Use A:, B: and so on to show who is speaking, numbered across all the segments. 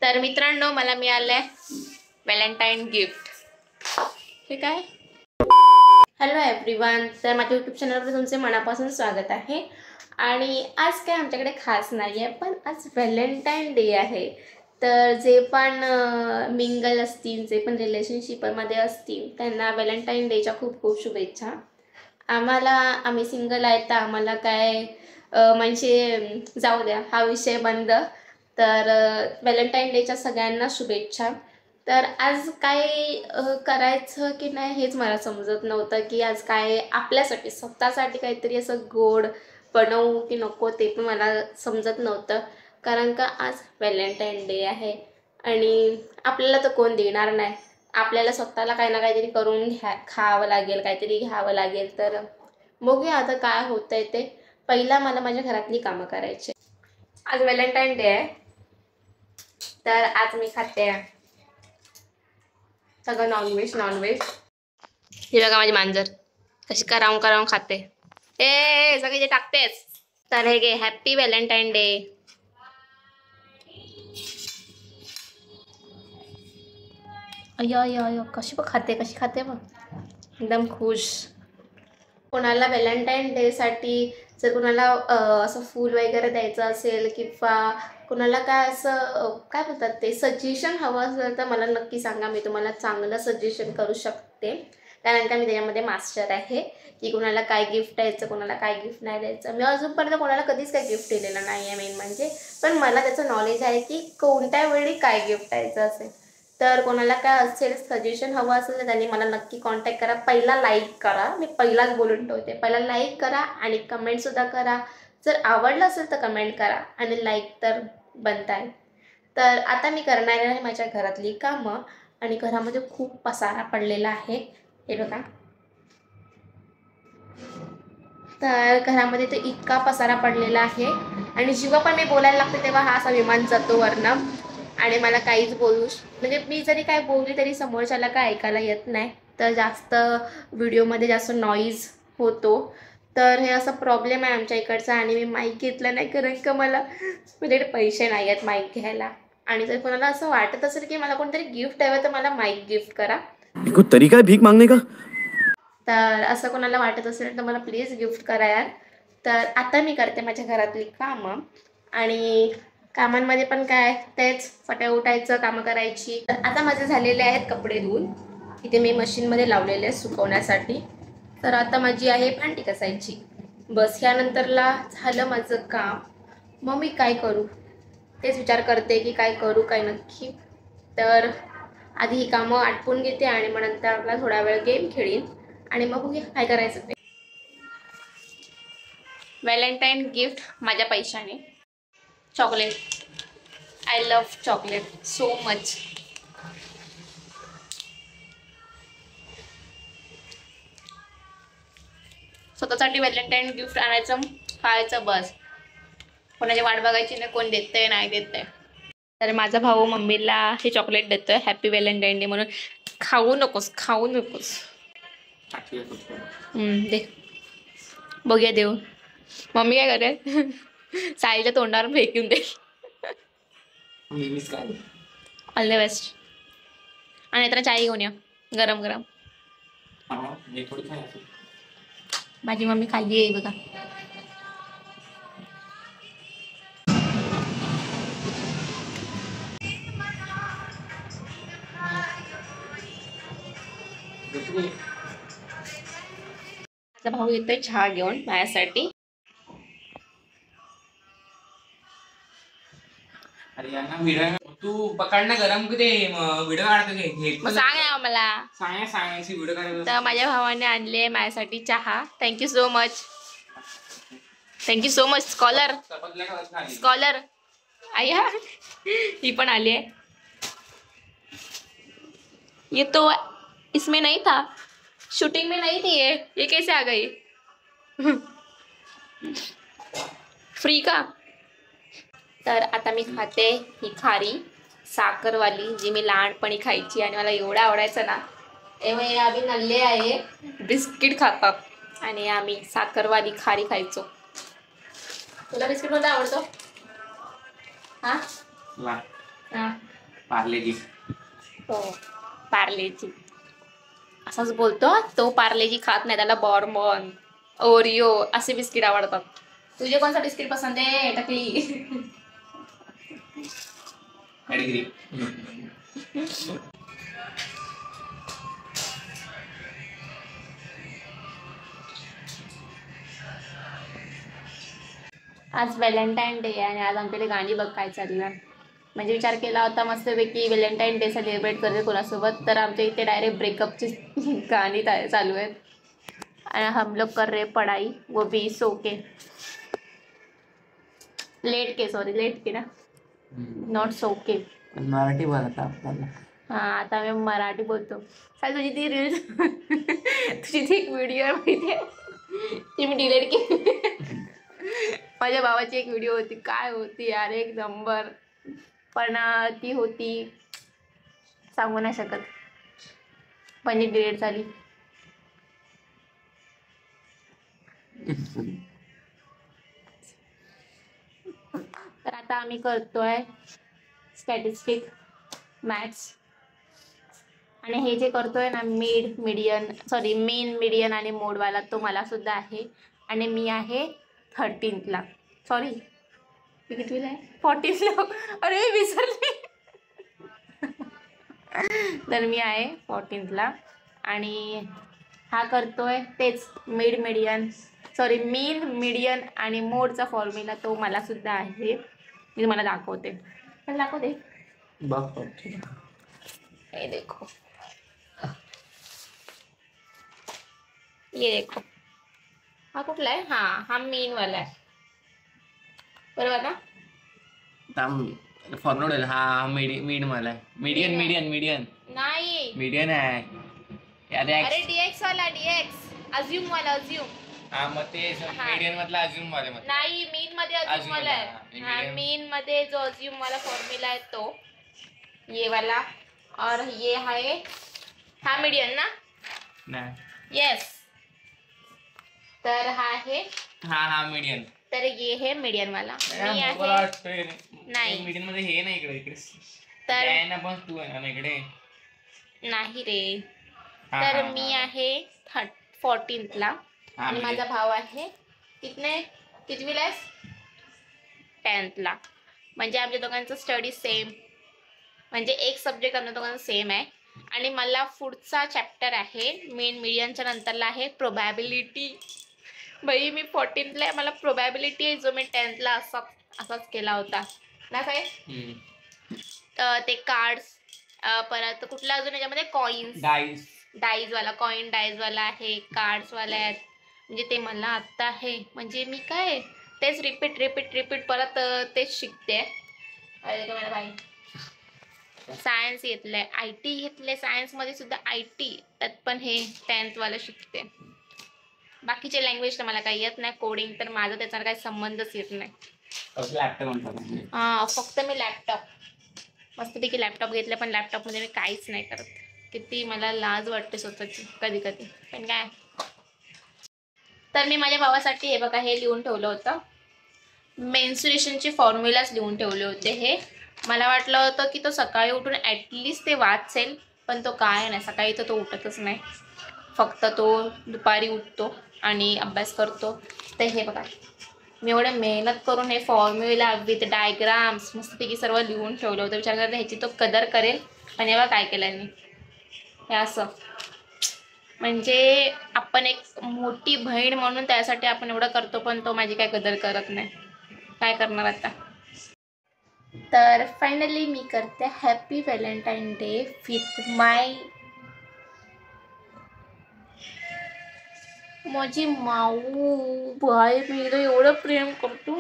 A: तर मित्रांनो, मला मिळालंय व्हॅलेंटाईन गिफ्ट. हे काय? Hello everyone. तर माझ्या यूट्यूब चॅनलवर तुमचे मनापासून स्वागत आहे. आणि आज काय आमच्याकडे खास नाही आहे, पण आज व्हॅलेंटाईन डे आहे. तर जे पण मिंगल असतील, जे पण रिलेशनशिपमध्ये असतील, त्यांना व्हॅलेंटाईन डेच्या खूप खूप शुभेच्छा. आम्ही सिंगल आहे, तर आम्हाला काय म्हणजे जाऊ द्या, हा विषय बंद. तर व्हॅलेंटाईन डेच्या सगळ्यांना शुभेच्छा. तर आज काय करायचं की नाही हेच मला समजत नव्हतं, की आज काय आपल्यासाठी स्वतःसाठी काहीतरी असं गोड बनवू की नको ते पण मला समजत नव्हतं. कारण का आज व्हॅलेंटाईन डे आहे आणि आपल्याला तर कोण देणार नाही. आपल्याला स्वतःला काही ना काहीतरी करून खावं लागेल, काहीतरी घ्यावं लागेल. तर बघूया आता काय होतंय ते. पहिला मला माझ्या घरातली कामं करायची. आज व्हॅलेंटाईन डे आहे, तर आज मी खाते सगळं नॉनव्हेज. हे बघा माझी मांजर कशी करावून खाते. ए सगळे जे टाकतेस. तर हे गे, हॅप्पी व्हॅलेंटाईन डे. अय्यो अय्यो अय्यो, कशी खाते बघ, एकदम खुश. कोणाला व्हॅलेंटाईन डेसाठी जर कोणाला असं फूल वगैरे द्यायचं असेल किंवा कोणाला काय असं काय बोलतात ते सजेशन हवं असेल, तर मला नक्की सांगा. मी तुम्हाला चांगलं सजेशन करू शकते. कारण का मी त्याच्यामध्ये मास्टर आहे, की कोणाला काय गिफ्ट द्यायचं, कोणाला काय गिफ्ट नाही द्यायचं. मी अजूनपर्यंत कोणाला कधीच काय गिफ्ट दिलेलं नाही आहे मेन म्हणजे. पण मला त्याचं नॉलेज आहे की कोणत्या वेळी काय गिफ्ट द्यायचं असेल. तर कोणाला काय असेल सजेशन हवं असेल तर त्यांनी मला नक्की कॉन्टॅक्ट करा. पहिला लाईक करा, मी पहिलाच बोलून ठेवते. पहिला लाईक करा आणि कमेंटसुद्धा करा. जर आवडलं असेल तर कमेंट करा आणि लाईक तर बनताय. तर आता मी करणार आहे माझ्या घरातली कामं. आणि घरामध्ये खूप पसारा पडलेला आहे, हे बघा. तर घरामध्ये तर इतका पसारा पडलेला आहे आणि जेव्हा पण मी बोलायला लागते तेव्हा हा असा विमान जातो वरनं आणि मला काहीच म्हणजे मी जरी काय बोलली तरी समोरच्याला काय ऐकायला येत नाही. तर जास्त व्हिडिओमध्ये जास्त नॉईज होतो. तर हे असं प्रॉब्लेम आहे आमच्या इकडचा. आणि मी माईक घेतला नाही कारण का माझ्याकडे पैसे नाही आहेत माईक घ्यायला. आणि जर कोणाला असं वाटत असेल की मला कोणतरी गिफ्ट द्यावं तर मला माईक गिफ्ट करा.
B: तरीका है भीक मांगने का.
A: तर असं कोणाला वाटत असेल तर मला प्लीज गिफ्ट करा यार. तर आता मी करते माझ्या घरातली कामं. आणि कामांमध्ये पण काय तेच सकाळी उठायचं, कामं करायची. तर आता माझे झालेले आहेत कपडे धुवून. इथे मी मशीनमध्ये लावलेले आहेत सुकवण्यासाठी. तर आता माझी आहे भांडी घासायची. बस ह्यानंतरला झालं माझं काम. मग मी काय करू तेच विचार करते की काय करू काय नक्की. तर आधी ही कामं आटपून घेते आणि मग नंतरला थोडा वेळ गेम खेळीन आणि मग बघूया काय करायचं ते. व्हॅलेंटाईन गिफ्ट माझ्या पैशाने chocolate. I love chocolate so much. स्वतःसाठी व्हॅलेंटाईन गिफ्ट आणायचं, खायचं, बस. कोणाची वाट बघायची नाही, कोण देतंय नाही देतंय. तर माझा भाऊ मम्मीला हे चॉकलेट देतोय हॅपी व्हॅलेंटाईन डे म्हणून. खाऊ नकोस दे. बघूया देऊ. मम्मी काय करेल साईच्या तोंडावर फेकून दे. All the best. आणि तर चाय घेऊन या गरम गरम. माझी मम्मी खाल्ली आहे बघा. माझा भाऊ येतोय चहा घेऊन माझ्यासाठी.
C: तू पकडना गरम दे व्हिडिओ काढतो
A: मग सांग मला.
C: सांगायची व्हिडिओ काढ.
A: तर माझ्या भावाने आणले माझ्यासाठी चहा. Thank you so much scholar. आया ही पण आली आहे. ये तो इसमें नहीं था, शूटिंग में नहीं थी ये कैसे आ गई फ्री का. तर आता मी खाते ही खारी साखरवाली जी मी लहानपणी खायची आणि मला एवढं आवडायचं ना. त्यामुळे आम्ही नल्ले आहे बिस्किट खातात आणि आम्ही साखरवाली खारी खायचो. तुला बिस्किट कोणता आवडतो. हां
C: पार्लेजी.
A: हो पार्लेजी असंच बोलतो तो. पार्लेजी खात नाही, त्याला बॉर्बन ओरिओ असे बिस्किट आवडतात. तुझे कोणता बिस्किट पसंत आहे टकली?
C: कॅडगिरी.
A: आज व्हॅलेंटाईन डे आणि आज आमच्याकडे गाणी बघ काय चाललं. म्हणजे विचार केला होता मस्तपैकी व्हॅलेंटाईन डे सेलिब्रेट करते कोणासोबत, तर आमच्या इथे डायरेक्ट ब्रेकअपची गाणी चालू आहेत. आणि हम लोग कर रहे पढ़ाई वो भी सो के लेट के, सॉरी लेट के ना, नॉट सो के.
C: मराठी बोलता आपल्याला.
A: हा आता मी मराठी बोलतो. काय तुझी ती रील्स तुझी ती एक व्हिडिओ आहे माहिती आहे, ती मी डिलीट केली. माझ्या भावाची एक व्हिडिओ होती, काय होती यार एक नंबर, पण ती होती सांगू नाही शकत, पण डिलीट झाली. तर आता आम्ही करतोय स्टॅटिस्टिक मॅथ्स. आणि हे जे करतोय ना मेन मीडियन आणि मोडवाला, तो मला सुद्धा आहे. आणि मी आहे 13th सॉरी मी कितवीला आहे, 14th. अरे विसरले. तर मी आहे 14th. आणि हा करतोय तेच मीन मीडियन आणि मोडचा फॉर्म्युला, तो मला सुद्धा आहे. मी तुम्हाला दाखवते. हे देखो, ये देखो. हा कुठला आहे? हा मेन वाला आहे बरोबर ना.
C: फॉर्म्युला हा मीड मला मीडियन
A: नाही
C: मीडियन आहे.
A: अरे डीएक्स वाला, डीएक्स अज्यूम वाला, अज्यूम.
C: हा मग ते मीडियन मधला अज्यूम वाले मध्ये
A: नाही मीन मध्ये अज्यूम वाला आहे. हा मीन मध्ये जो अज्यूम वाला फॉर्म्युला आहे तो ये वाला, और ये है हा मीडियन ना.
C: नाही.
A: यस, तर हा आहे
C: हा मीडियन.
A: तर ये है मीडियन वाला. मी आहे नाही
C: मीडियन मध्ये हे नाही इकडे
A: तर
C: आहे ना, पण तू आहे ना इकडे
A: नाही रे. तर मी आहे 14th आणि माझा भाव आहे कितवीला आहे? 10th. म्हणजे आमच्या दोघांचं स्टडी सेम, म्हणजे एक सब्जेक्ट आमच्या दोघांचा सेम आहे. आणि मला पुढचा चॅप्टर आहे मेन मीडियनच्या नंतरला आहे प्रोबॅबिलिटी. बाई मी 14th आहे, मला प्रोबॅबिलिटी आहे जो मी 10th असाच केला होता ना काय. ते कार्ड्स, परत कुठला अजून याच्यामध्ये कॉइन्स, डाईजवाला कॉइन डाईजवाला आहे, कार्ड्सवाला आहेत. म्हणजे ते मला आत्ता आहे, म्हणजे मी काय तेच रिपीट परत तेच शिकते. अरे मला बाई सायन्स घेतलंय, IT घेतलंय, सायन्समध्ये सुद्धा IT, त्यात पण हे 10th वाला शिकते. बाकीचे लँग्वेज तर मला काही येत नाही, कोडिंग तर माझा त्याचा काही संबंधच येत नाही. फक्त मी लॅपटॉप मस्तपैकी लॅपटॉप घेतला, पण लॅपटॉपमध्ये मी काहीच नाही करत. किती मला लाज वाटते स्वतःची कधी पण काय. तर मी माझ्या भावासाठी हे बघा हे लिहून ठेवलं होतं, मेन्स्ट्रुएशनचे फॉर्म्युलाच लिहून ठेवले होते. हे मला वाटलं होतं की तो सकाळी उठून ॲटलिस्ट ते वाचेल, पण तो काय नाही, सकाळी तर तो उठतच नाही. फक्त तो दुपारी उठतो आणि अभ्यास करतो. तर हे बघा मी एवढं मेहनत करून हे फॉर्म्युला विथ डायग्राम्स मस्तपैकी सर्व लिहून ठेवलं होतं. विचार करता ह्याची तो कदर करेल, पण एव्हा काय केलं मी हे असं. म्हणजे आपण एक मोठी बहीण म्हणून त्यासाठी आपण एवढं करतो, पण तो माझी काय कदर करत नाही. काय करणार आता. तर फायनली मी करते हॅपी व्हॅलेंटाईन डे विथ माझी माऊ भाई. मी एवढं प्रेम करतो,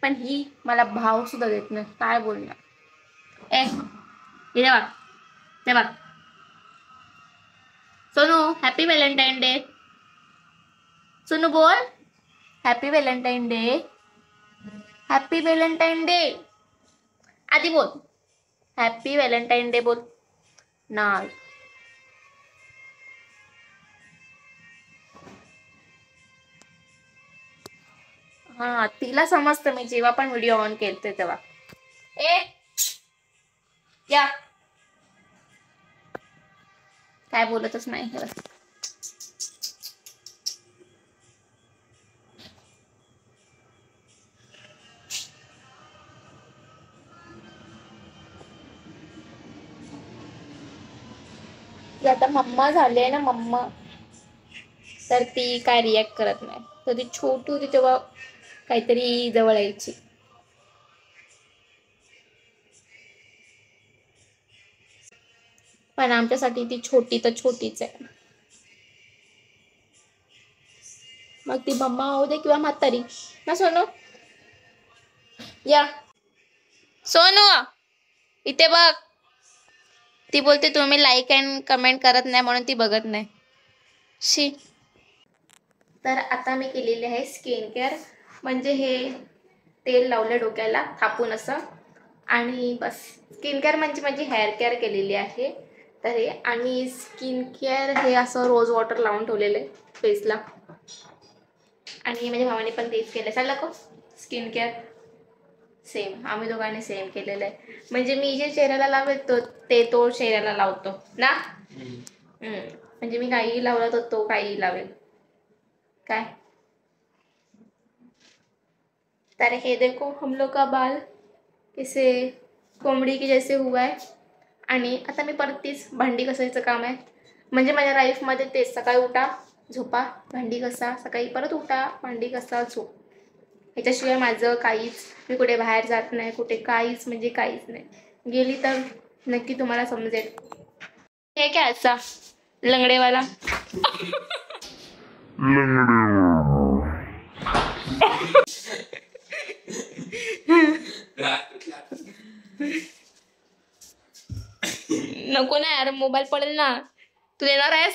A: पण ही मला भाव सुद्धा देत नाही. काय बोलणार. ते बघ Sonu, happy Valentine day. Sonu बोल happy Valentine day. Happy Valentine day आधी बोल. हॅपी व्हॅलेंटाईन डे बोल नाही. हा तिला समजतं मी जेव्हा पण व्हिडिओ ऑन केलते तेव्हा. ए या काय बोलतच नाही हे. आता मम्मा झाली आहे ना मम्मा, तर ती काय रिॲक्ट करत नाही. तर ती छोटू होती तेव्हा काहीतरी जवळ यायची. पण आमच्यासाठी ती छोटी तर छोटीच आहे. मग ती मम्मा होऊ दे किंवा म्हातारी ना. सोनू या, सोनू इथे बघ. ती बोलते तुम्ही लाईक अँड कमेंट करत नाही म्हणून ती बघत नाही. शी. तर आता मी केलेली आहे स्किन केअर, म्हणजे हे तेल लावलं डोक्याला थापून असं, आणि बस. स्किन केअर म्हणजे माझी हेअर केअर केलेली आहे तर हे, आणि स्किन केअर हे असं रोज वॉटर लावून ठेवलेलं आहे फेसला. आणि माझ्या भावाने पण तेच केलं. चाललं को स्किन केअर सेम, आम्ही दोघांनी सेम केलेलं आहे. म्हणजे मी जे चेहऱ्याला लावतो ते तो चेहऱ्याला लावतो ना. म्हणजे मी काहीही लावला तर तो काहीही लावेल काय. तर हे देखो हम लोग का बाल कैसे कोंबडी की जैसे हुआ है. आणि आता मी परत तीच भांडी घासायचं काम आहे. म्हणजे माझ्या लाईफमध्ये तेच, सकाळी उठा झोपा भांडी घासा, सकाळी परत उठा भांडी घासा झोप. ह्याच्याशिवाय माझं काहीच, मी कुठे बाहेर जात नाही कुठे, काहीच म्हणजे काहीच नाही. गेली तर नक्की तुम्हाला समजेल. हे काय असा लंगडेवाला. नको ना यार, मोबाईल पडेल ना. तू देणार आहेस?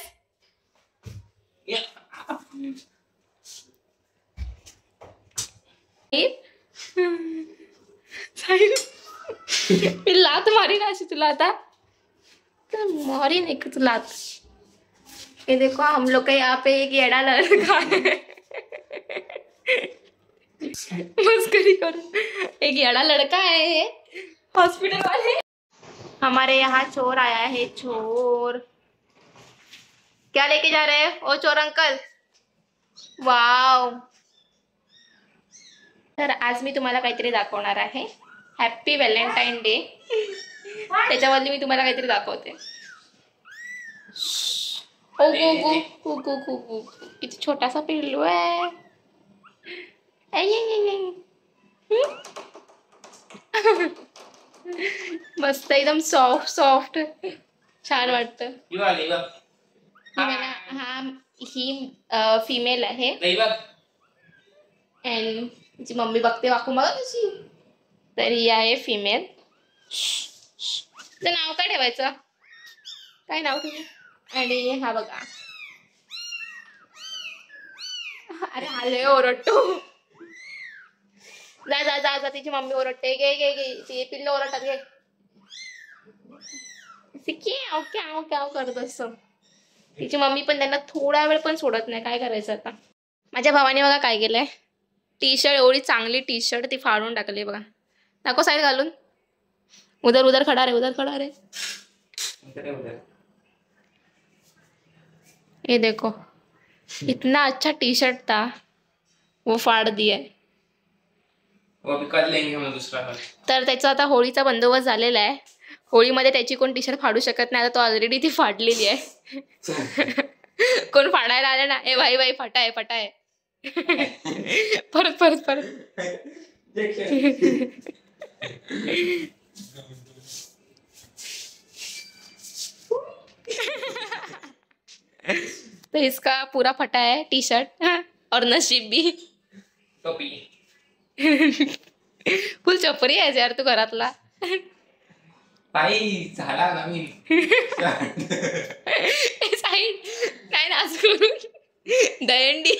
A: मी लात मारी ना अशी तुला आता, तर मारी नाही का तू लात. ये देखो हम लोग का यहाँ पे एक येड़ा लड़का है. मस्करी करो. एक येड़ा लड़का है हॉस्पिटल वाले. हमारे यहाँ चोर आया है. चोर क्या लेके जा रहे हैं ओ चोर अंकल. वाव. तर आज मी तुम्हाला काहीतरी दाखवणार आहे. Happy Valentine day. त्याच्यावरती मी तुम्हाला काहीतरी दाखवते. ओ गो गो गो गो गो गो. किती छोटासा पिल्लू आहे. मस्त एकदम सॉफ्ट सॉफ्ट छान वाटतं. ही फिमेल आहे. अँड तिची मम्मी बघते वाकू मग कशी. तर ही आहे फिमेल. तुझं नाव काय ठेवायचं, काय नाव ठेवू. आणि हा बघा, अरे आले ओरडतो. जा जा जा जा, तिची मम्मी ओरडते. घे घे घे, ती पिल्ल ओरडतात. घे. क्याव क्याव क्याव करत असं. तिची मम्मी पण त्यांना थोडा वेळ पण सोडत नाही. काय करायचं आता. माझ्या भावाने बघा काय केलंय. टी शर्ट, एवढी चांगली टी शर्ट ती फाडून टाकली बघा. नको साईड घालून. उधर उधर खड़ा रे, उधर खड़ा रे. ये देखो इतना अच्छा टी शर्ट था वो फाड़ दिया. तर त्याचा आता होळीचा बंदोबस्त झालेला आहे. होळीमध्ये त्याची कोण टी शर्ट फाडू शकत नाही. आता तो ऑलरेडी ती फाडलेली आहे. कोण फाडायला आले ना, ए भाई भाई फटाय फटाय. परत परत परत. तो इसका पूरा फटा है टी शर्ट और नसीब भी. फुल चपरी आहे यार तू घरातला.
C: झाला ना मी.
A: काय नाच करून दयंडी.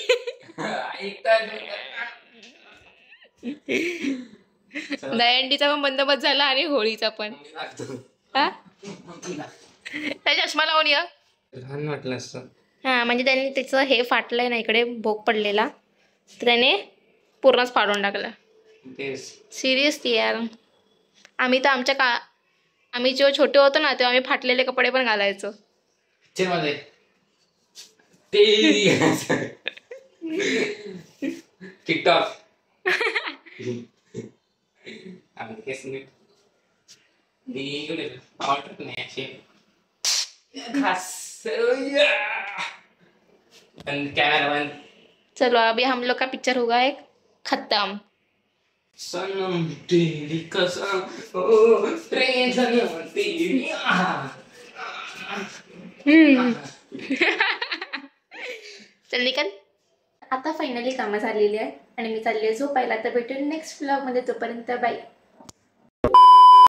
A: दयंडीचा पण बंदोबस्त झाला आणि होळीचा पण. हा त्या चष्मा लावून या.
C: लहान वाटलं असतं.
A: हा म्हणजे त्याने त्याचं हे फाटलंय ना इकडे, भोग पडलेला, तर त्याने पूर्णच फाडून टाकला.
C: तेच
A: सिरियसली यार. आम्ही तर आम्ही जेव्हा छोटे होतो ना तेव्हा आम्ही फाटलेले कपडे पण घालायचो.
C: पिक्चर मध्ये ते टिकटॉक आवडत नाही असे कैमरा बंद.
A: चलो अभी हम लोग का पिक्चर होगा एक खत्म.
C: सनम तेरी कसम ओ प्रेम सनम तेरी
A: चल निकल. आता फायनली कामं झालेली आहे आणि मी चालली आहे झोपायला. तर भेटून नेक्स्ट व्लॉगमध्ये. तोपर्यंत बाय.